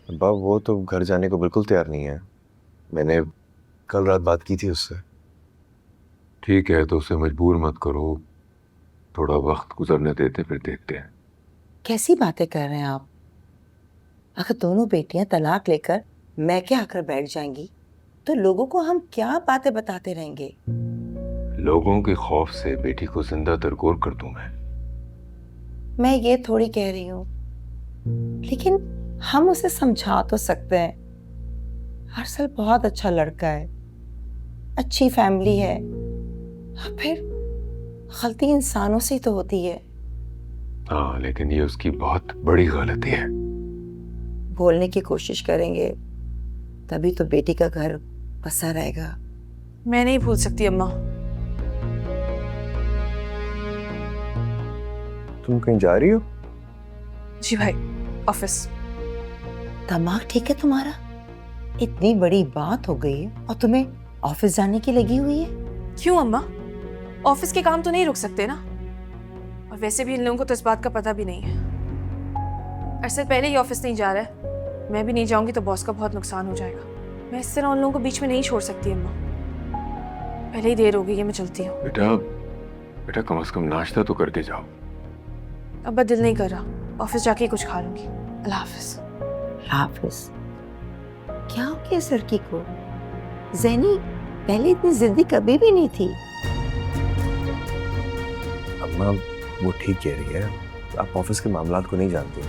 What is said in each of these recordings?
बाब वो तो घर जाने को बिल्कुल तैयार नहीं है। मैंने कल रात बात की थी उससे। ठीक है, तो उसे मजबूर मत करो। थोड़ा वक्त गुजरने देते, फिर देखते हैं। कैसी बातें कर रहे हैं आप? अगर दोनों बेटियां तलाक लेकर मैके आकर बैठ जाएंगी तो लोगों को हम क्या बातें बताते रहेंगे? लोगों के खौफ से बेटी को जिंदा दरगोर कर दूं मैं ये थोड़ी कह रही हूँ, लेकिन हम उसे समझा तो सकते हैं। अरसल बहुत अच्छा लड़का है, अच्छी फैमिली है। और फिर गलती इंसानों से ही तो होती है। हाँ, लेकिन ये उसकी बहुत बड़ी गलती है। बोलने की कोशिश करेंगे तभी तो बेटी का घर बसा रहेगा। मैं नहीं भूल सकती अम्मा। तुम कहीं जा रही हो? जी भाई, ऑफिस। दिमाग ठीक है तुम्हारा? इतनी बड़ी बात हो गई है और तुम्हें ऑफिस जाने की लगी हुई है। क्यों अम्मा? ऑफिस के काम तो नहीं रुक सकते ना। और वैसे भी इन लोगों को तो इस बात का पता भी नहीं है। अरसद पहले ही ऑफिस नहीं जा रहा है, मैं भी नहीं जाऊंगी तो बॉस का बहुत नुकसान हो जाएगा। मैं इस तरह उन लोगों को बीच में नहीं छोड़ सकती अम्मा। पहले ही देर हो गई है, मैं चलती हूँ। बेटा, बेटा कम से कम नाश्ता तो करके जाओ। अब दिल नहीं कर रहा, ऑफिस जाके ही कुछ खा लूंगी। अल्लाह हाफिज। हाफिज? क्या हो गया इस लड़की को? ज़ैनी पहले इतनी जिद्दी कभी भी नहीं थी। अम्मा वो ठीक कह रही है, आप ऑफिस के मामलात को नहीं जानती।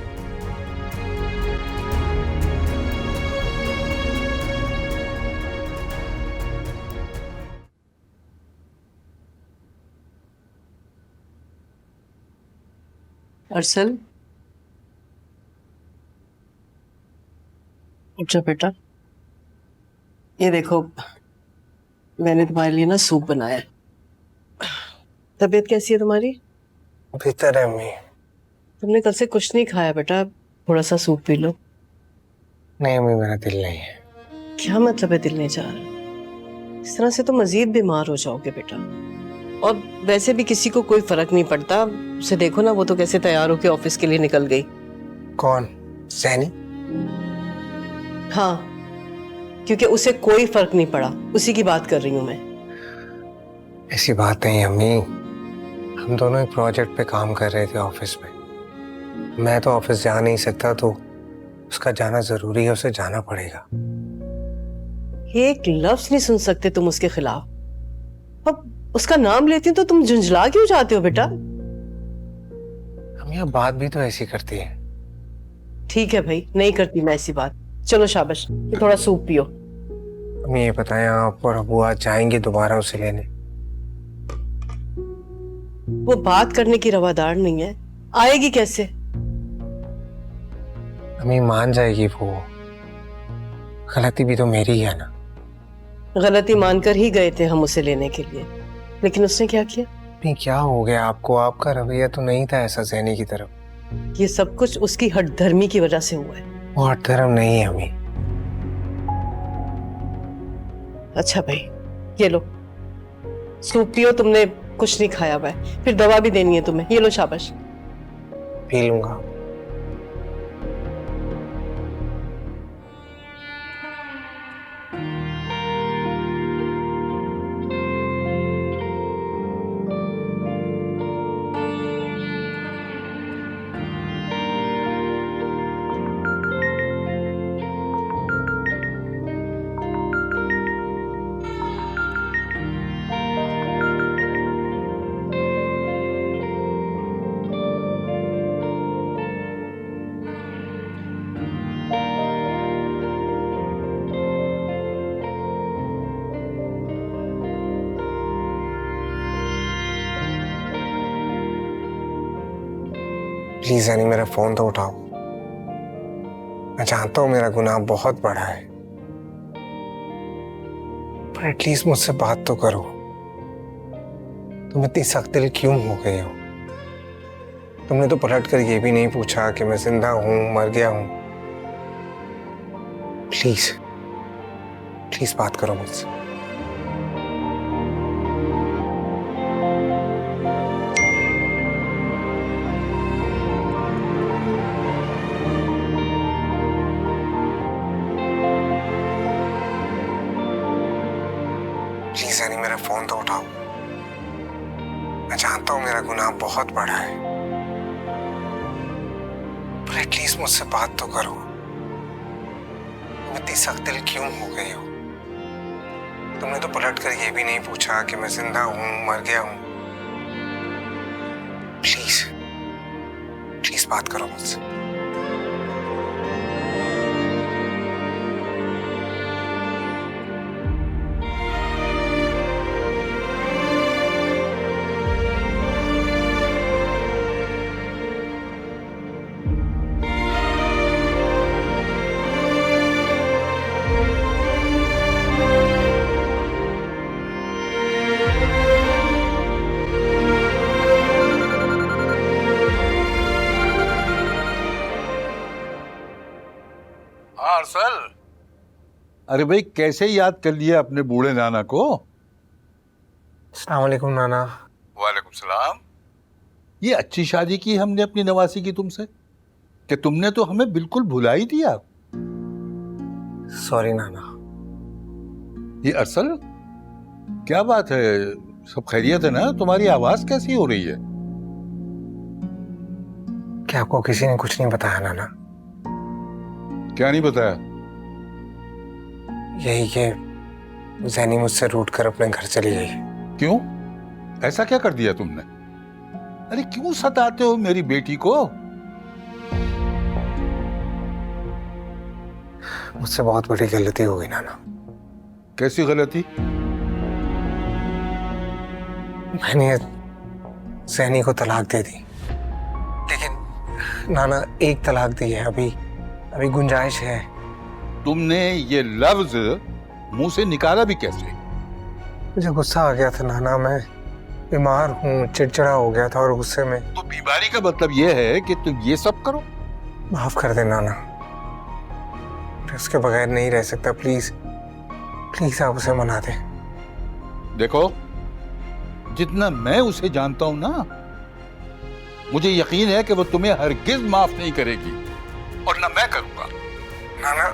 अरसल, उठ जा बेटा। ये देखो, मैंने तुम्हारे लिए ना सूप बनाया है। तबीयत कैसी है तुम्हारी? बेहतर है अम्मी। तुमने कल से कुछ नहीं खाया बेटा, थोड़ा सा सूप पी लो। नहीं अम्मी, मेरा दिल नहीं है। क्या मतलब है दिल नहीं चाह रहा? इस तरह से तो मजीद बीमार हो जाओगे बेटा। और वैसे भी किसी को कोई फर्क नहीं पड़ता। उसे देखो ना, वो तो कैसे तैयार होके ऑफिस के लिए निकल गई। कौन? सैनी? हाँ, क्योंकि उसे कोई फर्क नहीं पड़ा, उसी की बात कर रही हूँ मैं। ऐसी बात नहीं अम्मी, हम दोनों एक प्रोजेक्ट पे काम कर रहे थे ऑफिस में। मैं तो ऑफिस जा नहीं सकता, तो उसका जाना जरूरी है, उसे जाना पड़ेगा। एक लफ्ज नहीं सुन सकते तुम उसके खिलाफ। अब उसका नाम लेती तो तुम झुंझला क्यों जाते हो बेटा? अम्मी अब बात भी तो ऐसी करती है। ठीक है भाई, नहीं करती मैं ऐसी बात। चलो शाबाश, ये थोड़ा सूप पियो। अम्मी ये बताएं, आप और अबू आज जाएंगे दोबारा उसे लेने? वो बात करने की रवादार नहीं है, आएगी कैसे? अम्मी मान जाएगी वो, गलती भी तो मेरी है ना। गलती मानकर ही गए थे हम उसे लेने के लिए, लेकिन उसने क्या किया? अम्मी क्या हो गया आपको? आपका रवैया तो नहीं था ऐसा सैनी की तरफ। ये सब कुछ उसकी हठधर्मी की वजह से हुआ है। वो हठधर्म नहीं है अम्मी। अच्छा भाई, ये लो सूप पियो। तुमने कुछ नहीं खाया हुआ है, फिर दवा भी देनी है तुम्हें। ये लो शाबाश। पी लूंगा। प्लीज यानी मेरा फोन तो उठाओ। मैं जानता हूं मेरा गुनाह बहुत बड़ा है, पर एटलीस्ट मुझसे बात तो करो। तुम इतनी सख्त दिल क्यों हो गए हो? तुमने तो पलट कर ये भी नहीं पूछा कि मैं जिंदा हूं मर गया हूं। प्लीज प्लीज बात करो मुझसे। जैनी मेरा फोन तो उठाओ। मैं जानता हूँ मेरा गुनाह बहुत बड़ा है, पर एटलीस्ट मुझसे बात तो करो। तुम इतनी सख्त दिल क्यों हो गई हो? तुमने तो पलट कर ये भी नहीं पूछा कि मैं जिंदा हूं, मर गया हूं। प्लीज प्लीज बात करो मुझसे। हाँ अरसल, अरे भाई कैसे याद कर लिया अपने बूढ़े नाना को? अस्सलाम वालेकुम नाना। वालेकुम सलाम। ये अच्छी शादी की हमने अपनी नवासी की तुमसे कि तुमने तो हमें बिल्कुल भुला ही दिया। सॉरी नाना। ये अरसल, क्या बात है? सब खैरियत है ना? तुम्हारी आवाज कैसी हो रही है? क्या आपको किसी ने कुछ नहीं बताया नाना? क्या नहीं बताया? यही कि जैनी मुझसे रूठ कर अपने घर चली गई। क्यों? ऐसा क्या कर दिया तुमने? अरे क्यों सताते हो मेरी बेटी को? मुझसे बहुत बड़ी गलती हो गई नाना। कैसी गलती? मैंने जैनी को तलाक दे दी, लेकिन नाना एक तलाक दी है, अभी गुंजाइश है। तुमने ये लफ्ज मुंह से निकाला भी कैसे? मुझे गुस्सा आ गया था नाना, मैं बीमार हूँ, चिड़चिड़ा हो गया था और गुस्से में। तो बीमारी का मतलब ये है कि तुम ये सब करो? माफ कर दे नाना, मैं उसके बगैर नहीं रह सकता। प्लीज प्लीज आप उसे मना दे। देखो, जितना मैं उसे जानता हूं ना, मुझे यकीन है कि वो तुम्हें हरगिज माफ नहीं करेगी, और ना मैं करूंगा। नाना